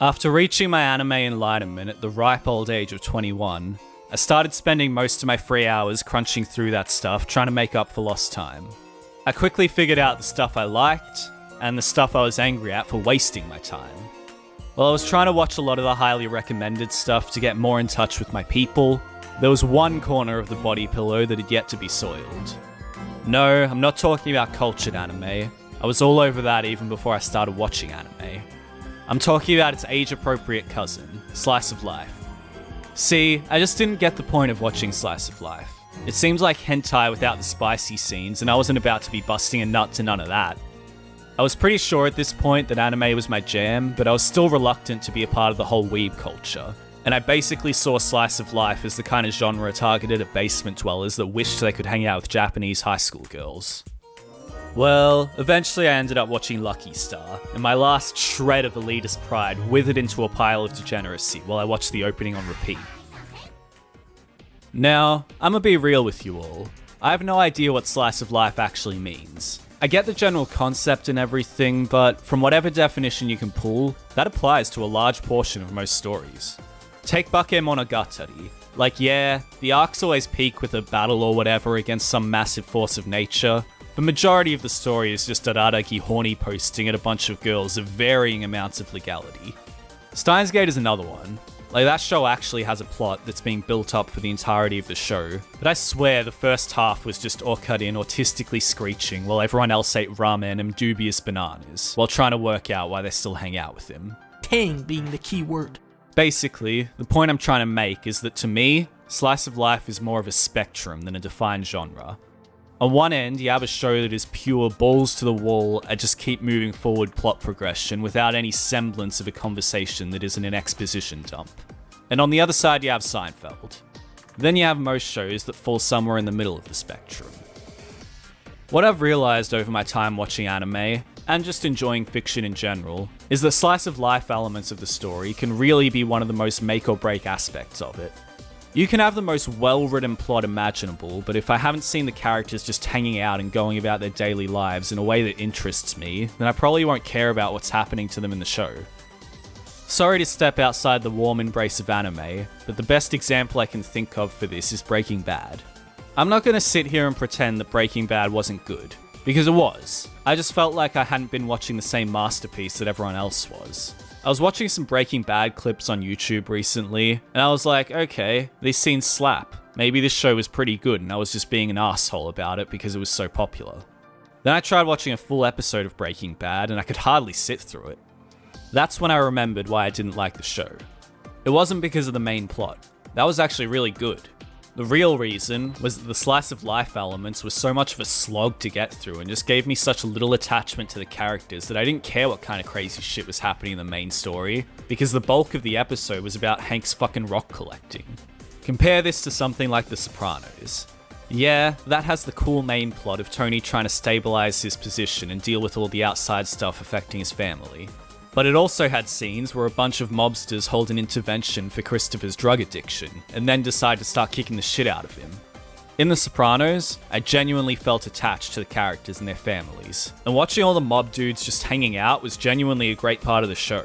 After reaching my anime enlightenment at the ripe old age of 21, I started spending most of my free hours crunching through that stuff, trying to make up for lost time. I quickly figured out the stuff I liked, and the stuff I was angry at for wasting my time. While I was trying to watch a lot of the highly recommended stuff to get more in touch with my people, there was one corner of the body pillow that had yet to be soiled. No, I'm not talking about cultured anime. I was all over that even before I started watching anime. I'm talking about its age-appropriate cousin, Slice of Life. See, I just didn't get the point of watching Slice of Life. It seems like hentai without the spicy scenes, and I wasn't about to be busting a nut to none of that. I was pretty sure at this point that anime was my jam, but I was still reluctant to be a part of the whole weeb culture, and I basically saw Slice of Life as the kind of genre targeted at basement dwellers that wished they could hang out with Japanese high school girls. Well, eventually I ended up watching Lucky Star, and my last shred of elitist pride withered into a pile of degeneracy while I watched the opening on repeat. Now, I'ma be real with you all. I have no idea what Slice of Life actually means. I get the general concept and everything, but from whatever definition you can pull, that applies to a large portion of most stories. Take Bakemonogatari. Like, yeah, the arcs always peak with a battle or whatever against some massive force of nature. The majority of the story is just Araragi horny posting at a bunch of girls of varying amounts of legality. Steins Gate is another one. Like, that show actually has a plot that's being built up for the entirety of the show, but I swear the first half was just Okudin autistically screeching while everyone else ate ramen and dubious bananas, while trying to work out why they still hang out with him. Tang being the key word. Basically, the point I'm trying to make is that to me, Slice of Life is more of a spectrum than a defined genre. On one end, you have a show that is pure balls to the wall and just keep moving forward plot progression without any semblance of a conversation that isn't an exposition dump. And on the other side, you have Seinfeld. Then you have most shows that fall somewhere in the middle of the spectrum. What I've realized over my time watching anime, and just enjoying fiction in general, is that slice of life elements of the story can really be one of the most make or break aspects of it. You can have the most well-written plot imaginable, but if I haven't seen the characters just hanging out and going about their daily lives in a way that interests me, then I probably won't care about what's happening to them in the show. Sorry to step outside the warm embrace of anime, but the best example I can think of for this is Breaking Bad. I'm not going to sit here and pretend that Breaking Bad wasn't good, because it was. I just felt like I hadn't been watching the same masterpiece that everyone else was. I was watching some Breaking Bad clips on YouTube recently, and I was like, okay, these scenes slap. Maybe this show was pretty good, and I was just being an asshole about it because it was so popular. Then I tried watching a full episode of Breaking Bad, and I could hardly sit through it. That's when I remembered why I didn't like the show. It wasn't because of the main plot. That was actually really good. The real reason was that the slice of life elements were so much of a slog to get through and just gave me such little attachment to the characters that I didn't care what kind of crazy shit was happening in the main story, because the bulk of the episode was about Hank's fucking rock collecting. Compare this to something like The Sopranos. Yeah, that has the cool main plot of Tony trying to stabilize his position and deal with all the outside stuff affecting his family. But it also had scenes where a bunch of mobsters hold an intervention for Christopher's drug addiction, and then decide to start kicking the shit out of him. In The Sopranos, I genuinely felt attached to the characters and their families, and watching all the mob dudes just hanging out was genuinely a great part of the show.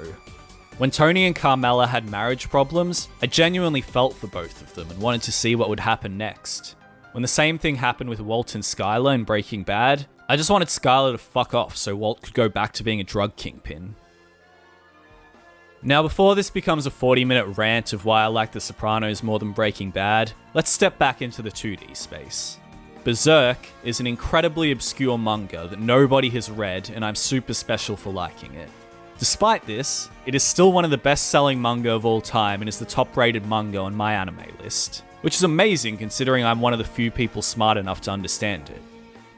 When Tony and Carmela had marriage problems, I genuinely felt for both of them and wanted to see what would happen next. When the same thing happened with Walt and Skyler in Breaking Bad, I just wanted Skyler to fuck off so Walt could go back to being a drug kingpin. Now, before this becomes a 40-minute rant of why I like The Sopranos more than Breaking Bad, let's step back into the 2D space. Berserk is an incredibly obscure manga that nobody has read, and I'm super special for liking it. Despite this, it is still one of the best-selling manga of all time and is the top-rated manga on my anime list, which is amazing considering I'm one of the few people smart enough to understand it.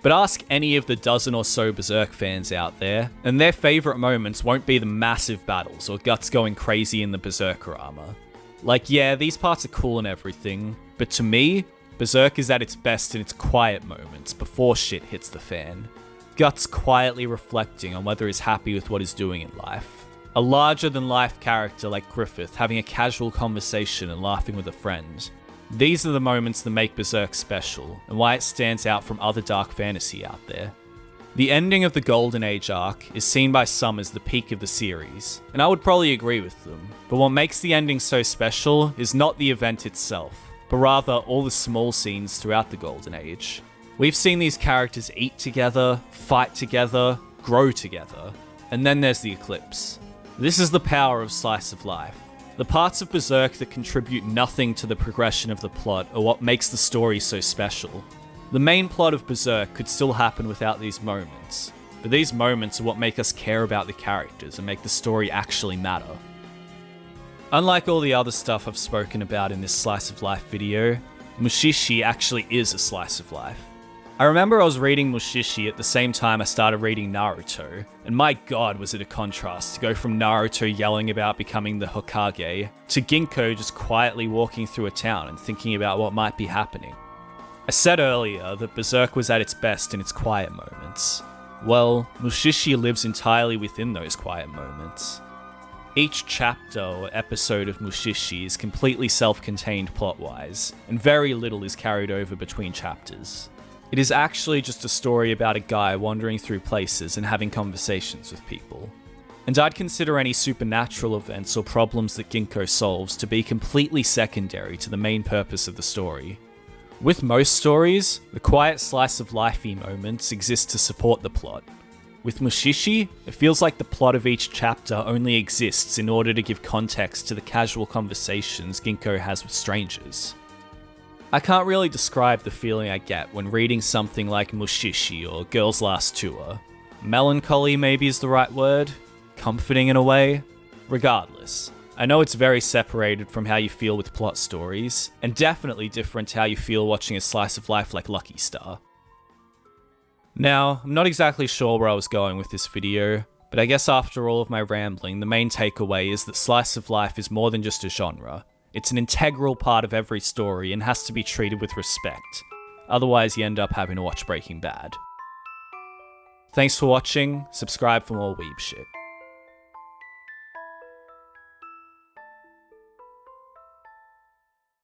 But ask any of the dozen or so Berserk fans out there, and their favourite moments won't be the massive battles or Guts going crazy in the Berserker armor. Like, yeah, these parts are cool and everything, but to me, Berserk is at its best in its quiet moments before shit hits the fan. Guts quietly reflecting on whether he's happy with what he's doing in life. A larger-than-life character like Griffith having a casual conversation and laughing with a friend. These are the moments that make Berserk special, and why it stands out from other dark fantasy out there. The ending of the Golden Age arc is seen by some as the peak of the series, and I would probably agree with them, but what makes the ending so special is not the event itself, but rather all the small scenes throughout the Golden Age. We've seen these characters eat together, fight together, grow together, and then there's the eclipse. This is the power of Slice of Life. The parts of Berserk that contribute nothing to the progression of the plot are what makes the story so special. The main plot of Berserk could still happen without these moments, but these moments are what make us care about the characters and make the story actually matter. Unlike all the other stuff I've spoken about in this Slice of Life video, Mushishi actually is a slice of life. I remember I was reading Mushishi at the same time I started reading Naruto, and my god was it a contrast to go from Naruto yelling about becoming the Hokage, to Ginkgo just quietly walking through a town and thinking about what might be happening. I said earlier that Berserk was at its best in its quiet moments. Well, Mushishi lives entirely within those quiet moments. Each chapter or episode of Mushishi is completely self-contained plot-wise, and very little is carried over between chapters. It is actually just a story about a guy wandering through places and having conversations with people. And I'd consider any supernatural events or problems that Ginkgo solves to be completely secondary to the main purpose of the story. With most stories, the quiet slice of life-y moments exist to support the plot. With Mushishi, it feels like the plot of each chapter only exists in order to give context to the casual conversations Ginkgo has with strangers. I can't really describe the feeling I get when reading something like Mushishi or Girl's Last Tour. Melancholy maybe is the right word? Comforting in a way? Regardless, I know it's very separated from how you feel with plot stories, and definitely different to how you feel watching a slice of life like Lucky Star. Now, I'm not exactly sure where I was going with this video, but I guess after all of my rambling, the main takeaway is that slice of life is more than just a genre. It's an integral part of every story and has to be treated with respect. Otherwise, you end up having to watch Breaking Bad. Thanks for watching, subscribe for more weeb shit.